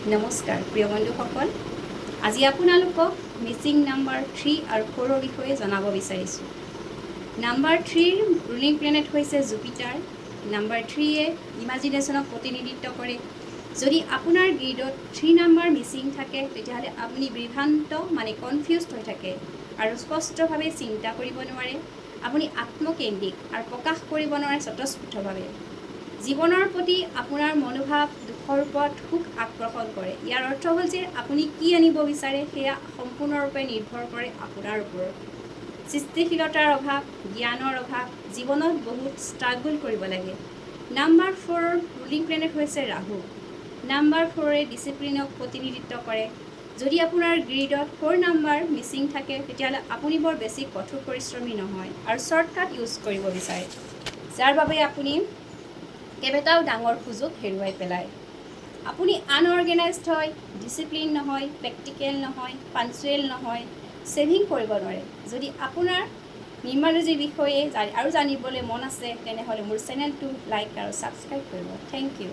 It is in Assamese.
নমস্কাৰ প্ৰিয় বন্ধুসকল, আজি আপোনালোকক মিচিং নাম্বাৰ 3 আৰু 4 বিষয়ে জনাব বিচাৰিছোঁ। নাম্বাৰ 3ৰ ৰুলিং প্লেনেট হৈছে জুপিটাৰ। নাম্বাৰ 3য়ে ইমাজিনেশ্যনক প্ৰতিনিধিত্ব কৰে। যদি আপোনাৰ গ্ৰিডত 3 নাম্বাৰ মিচিং থাকে তেতিয়াহ'লে আপুনি বিভ্ৰান্ত কনফিউজড হৈ থাকে আৰু স্পষ্টভাৱে চিন্তা কৰিব নোৱাৰে। আপুনি আত্মকেন্দ্ৰিক আৰু প্ৰকাশ কৰিব নোৱাৰে স্বতঃস্ফূৰ্তভাৱে। জীৱনৰ প্ৰতি আপোনাৰ মনোভাৱ দুখৰ ওপৰত সুখ আকৰ্ষণ কৰে। ইয়াৰ অৰ্থ হ'ল যে আপুনি কি আনিব বিচাৰে সেয়া সম্পূৰ্ণৰূপে নিৰ্ভৰ কৰে আপোনাৰ ওপৰত। সৃষ্টিশীলতাৰ অভাৱ, জ্ঞানৰ অভাৱ, জীৱনত বহুত ষ্ট্ৰাগল কৰিব লাগে। নাম্বাৰ 4ৰ ৰুলিং প্লেনেট হৈছে ৰাহু। নাম্বাৰ 4য়ে ডিচিপ্লিনক প্ৰতিনিধিত্ব কৰে। যদি আপোনাৰ গ্ৰিডত 4 নাম্বাৰ মিচিং থাকে তেতিয়াহ'লে আপুনি বৰ বেছি কঠোৰ পৰিশ্ৰমী নহয় আৰু শ্বৰ্টকাট ইউজ কৰিব বিচাৰে, যাৰ বাবে আপুনি কেইবাটাও ডাঙৰ সুযোগ হেৰুৱাই পেলায়। আপুনি আনঅৰ্গেনাইজড হয়, ডিচিপ্লিন নহয়, প্ৰেক্টিকেল নহয়, পাঞ্চুৱেল নহয়, ছেভিং কৰিব নোৱাৰে। যদি আপোনাৰ নিউমাৰলজিৰ বিষয়ে আৰু জানিবলৈ মন আছে তেনেহ'লে মোৰ চেনেলটো লাইক আৰু ছাবস্ক্ৰাইব কৰিব। Thank U.